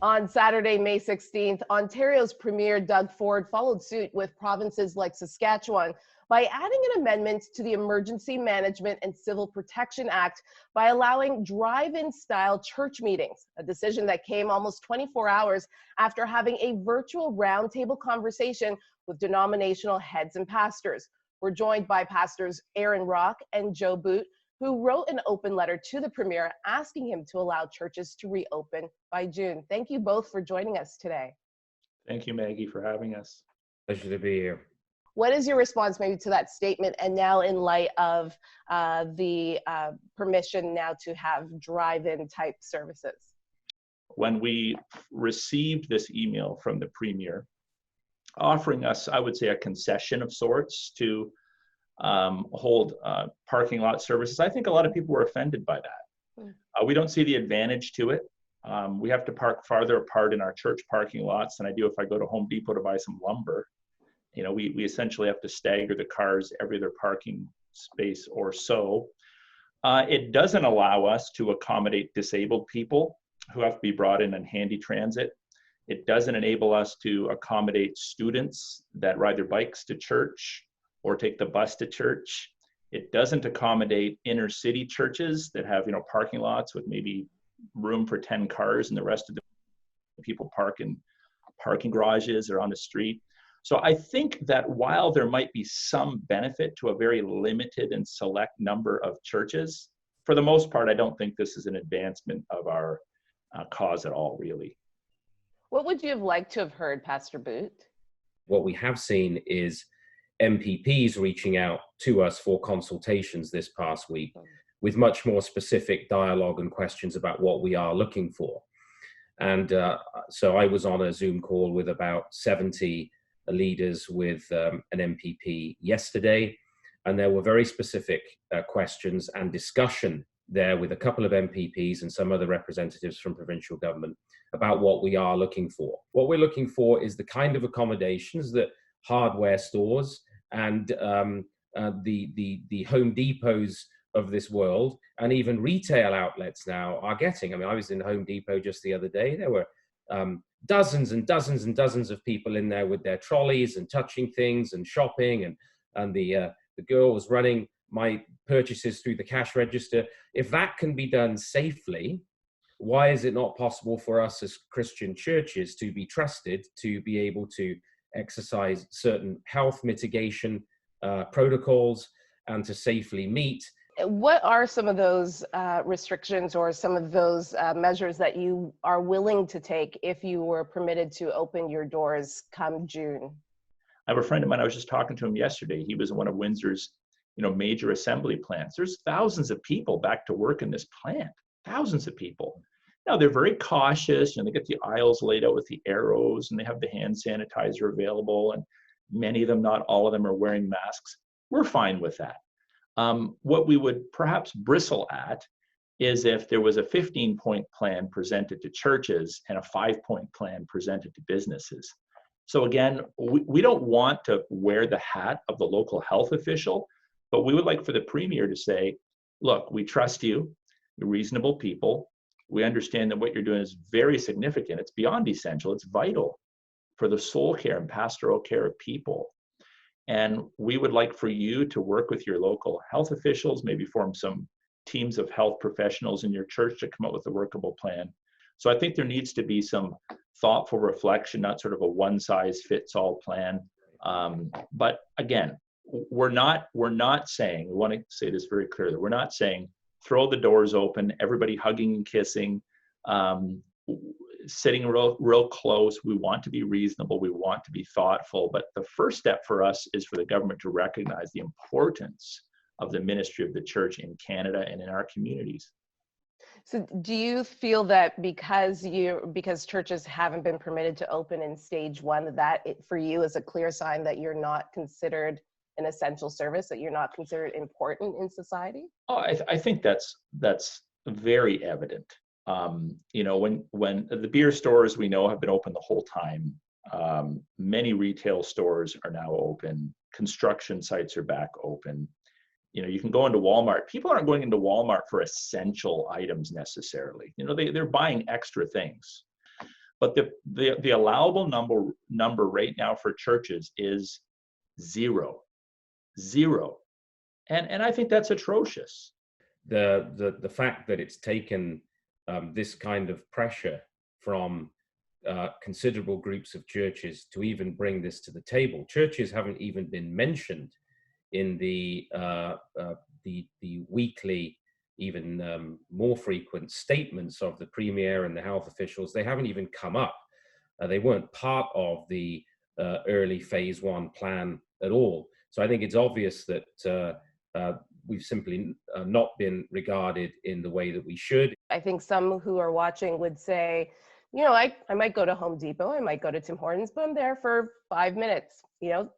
On Saturday, May 16th, Ontario's Premier Doug Ford followed suit with provinces like Saskatchewan by adding an amendment to the Emergency Management and Civil Protection Act by allowing drive-in style church meetings, a decision that came almost 24 hours after having a virtual roundtable conversation with denominational heads and pastors. We're joined by pastors Aaron Rock and Joe Boot, who wrote an open letter to the Premier asking him to allow churches to reopen by June. Thank you both for joining us today. Thank you, Maggie, for having us. Pleasure to be here. What is your response maybe to that statement, and now in light of the permission now to have drive-in type services? When we received this email from the Premier offering us, I would say, a concession of sorts to hold parking lot services, I think a lot of people were offended by that. We don't see the advantage to it. We have to park farther apart in our church parking lots than I do if I go to Home Depot to buy some lumber. You know, we essentially have to stagger the cars every other parking space or so. It doesn't allow us to accommodate disabled people who have to be brought in handy transit. It doesn't enable us to accommodate students that ride their bikes to church or take the bus to church. It doesn't accommodate inner city churches that have, parking lots with maybe room for 10 cars and the rest of the people park in parking garages or on the street. So I think that while there might be some benefit to a very limited and select number of churches, for the most part, I don't think this is an advancement of our cause at all, really. What would you have liked to have heard, Pastor Boot? What we have seen is MPPs reaching out to us for consultations this past week with much more specific dialogue and questions about what we are looking for. And so I was on a Zoom call with about 70 leaders with an MPP yesterday, and there were very specific questions and discussion there with a couple of MPPs and some other representatives from provincial government about what we are looking for. What we're looking for is the kind of accommodations that hardware stores and the Home Depots of this world and even retail outlets now are getting. I mean, I was in Home Depot just the other day. There were dozens and dozens and dozens of people in there with their trolleys and touching things and shopping, and the girl was running my purchases through the cash register. If that can be done safely, why is it not possible for us as Christian churches to be trusted to be able to exercise certain health mitigation protocols and to safely meet? What are some of those restrictions or some of those measures that you are willing to take if you were permitted to open your doors come June? I have a friend of mine, I was just talking to him yesterday. He was in one of Windsor's major assembly plants. There's thousands of people back to work in this plant, thousands of people. Now they're very cautious, they get the aisles laid out with the arrows and they have the hand sanitizer available, and many of them, not all of them, are wearing masks. We're fine with that. What we would perhaps bristle at is if there was a 15-point plan presented to churches and a 5-point plan presented to businesses. So again, we don't want to wear the hat of the local health official, but we would like for the Premier to say, look, we trust you, you're reasonable people. We understand that what you're doing is very significant. It's beyond essential. It's vital for the soul care and pastoral care of people. And we would like for you to work with your local health officials, maybe form some teams of health professionals in your church to come up with a workable plan. So I think there needs to be some thoughtful reflection, not sort of a one-size-fits-all plan. But again, we're not saying, we want to say this very clearly, we're not saying throw the doors open, everybody hugging and kissing, sitting real close. We want to be reasonable. We want to be thoughtful. But the first step for us is for the government to recognize the importance of the ministry of the church in Canada and in our communities. So do you feel that because churches haven't been permitted to open in stage one, that for you is a clear sign that you're not considered an essential service, that you're not considered important in society? Oh, I think that's very evident. When the beer stores we know have been open the whole time, many retail stores are now open, construction sites are back open. You can go into Walmart. People aren't going into Walmart for essential items necessarily. They're buying extra things. But the allowable number right now for churches is zero. And I think that's atrocious. The fact that it's taken this kind of pressure from considerable groups of churches to even bring this to the table. Churches haven't even been mentioned in the weekly, even more frequent statements of the Premier and the health officials. They haven't even come up. They weren't part of the early phase 1 plan at all. So I think it's obvious that we've simply not been regarded in the way that we should. I think some who are watching would say, you know, I might go to Home Depot, I might go to Tim Hortons, but I'm there for 5 minutes,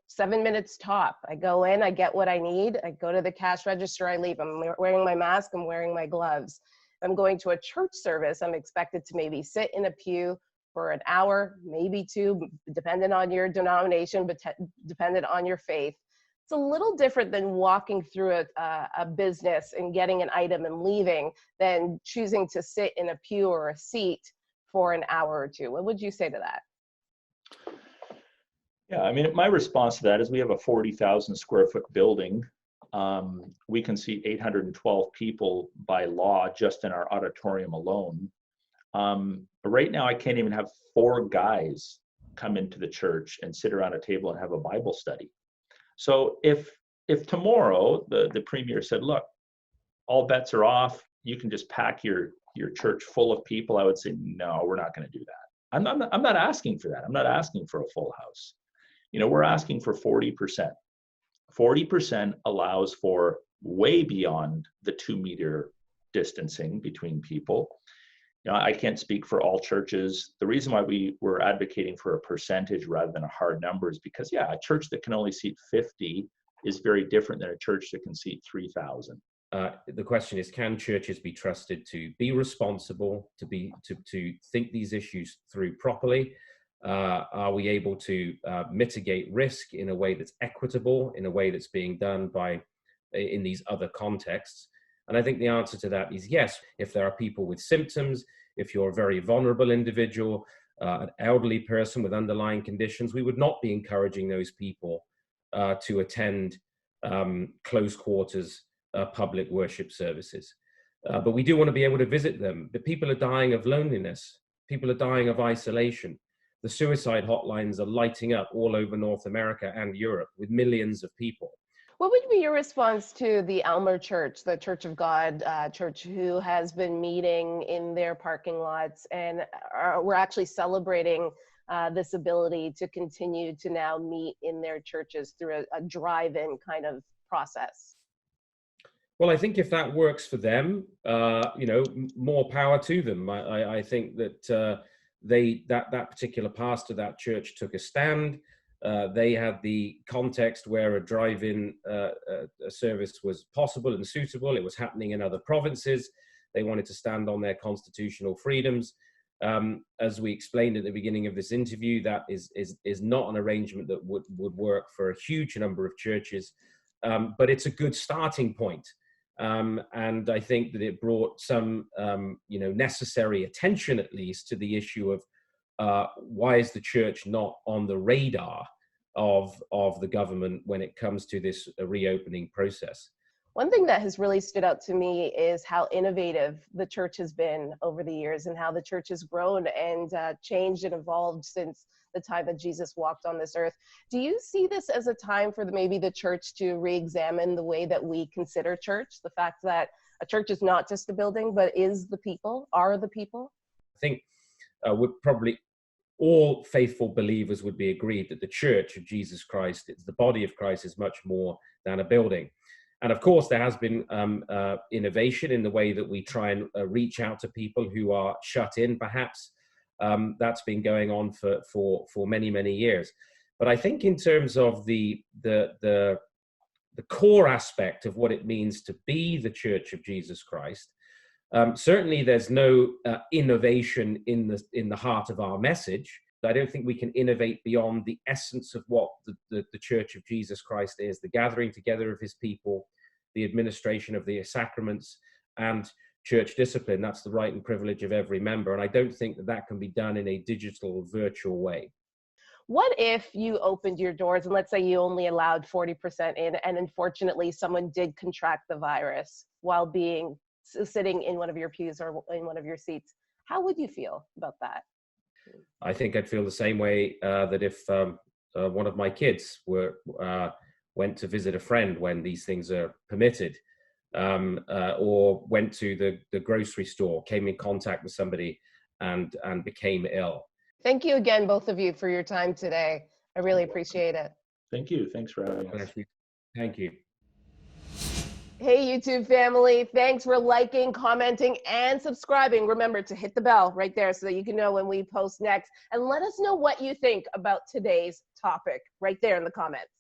7 minutes top. I go in, I get what I need, I go to the cash register, I leave. I'm wearing my mask, I'm wearing my gloves. I'm going to a church service, I'm expected to maybe sit in a pew for an hour, maybe 2, dependent on your denomination, but dependent on your faith. It's a little different than walking through a business and getting an item and leaving than choosing to sit in a pew or a seat for an hour or 2. What would you say to that? Yeah, I mean, my response to that is we have a 40,000 square foot building. We can seat 812 people by law just in our auditorium alone. Right now, I can't even have 4 guys come into the church and sit around a table and have a Bible study. So if tomorrow the Premier said, look, all bets are off, you can just pack your church full of people, I would say, no, we're not going to do that. I'm not asking for that. I'm not asking for a full house. We're asking for 40%. 40% allows for way beyond the 2-meter distancing between people. I can't speak for all churches. The reason why we were advocating for a percentage rather than a hard number is because, yeah, a church that can only seat 50 is very different than a church that can seat 3,000. The question is, can churches be trusted to be responsible, to think these issues through properly? Are we able to mitigate risk in a way that's equitable, in a way that's being done in these other contexts? And I think the answer to that is yes. If there are people with symptoms, if you're a very vulnerable individual, an elderly person with underlying conditions, we would not be encouraging those people to attend close quarters public worship services. But we do want to be able to visit them. The people are dying of loneliness. People are dying of isolation. The suicide hotlines are lighting up all over North America and Europe with millions of people. What would be your response to the Almaty Church, the Church of God church, who has been meeting in their parking lots and we're actually celebrating this ability to continue to now meet in their churches through a drive-in kind of process? Well, I think if that works for them, more power to them. I think that that particular pastor, that church took a stand. They had the context where a drive-in service was possible and suitable. It was happening in other provinces. They wanted to stand on their constitutional freedoms. As we explained at the beginning of this interview, that is not an arrangement that would work for a huge number of churches, but it's a good starting point. And I think that it brought some, necessary attention, at least, to the issue of why is the church not on the radar of the government when it comes to this reopening process? One thing that has really stood out to me is how innovative the church has been over the years and how the church has grown and changed and evolved since the time that Jesus walked on this earth. Do you see this as a time for maybe the church to re-examine the way that we consider church? The fact that a church is not just a building, but is the people, are the people? I think probably all faithful believers would be agreed that the Church of Jesus Christ, it's the body of Christ, is much more than a building. And of course, there has been innovation in the way that we try and reach out to people who are shut in, perhaps. That's been going on for many, many years. But I think in terms of the core aspect of what it means to be the Church of Jesus Christ, certainly there's no innovation in the heart of our message. I don't think we can innovate beyond the essence of what the Church of Jesus Christ is, the gathering together of his people, the administration of the sacraments, and church discipline. That's the right and privilege of every member. And I don't think that that can be done in a digital, virtual way. What if you opened your doors and let's say you only allowed 40% in, and unfortunately someone did contract the virus while sitting in one of your pews or in one of your seats? How would you feel about that? I think I'd feel the same way that if one of my kids went to visit a friend when these things are permitted, or went to the grocery store, came in contact with somebody and became ill. Thank you again, both of you, for your time today. I really appreciate it. Thank you. Thanks for having us. Thank you. Hey, YouTube family. Thanks for liking, commenting, and subscribing. Remember to hit the bell right there so that you can know when we post next. And let us know what you think about today's topic right there in the comments.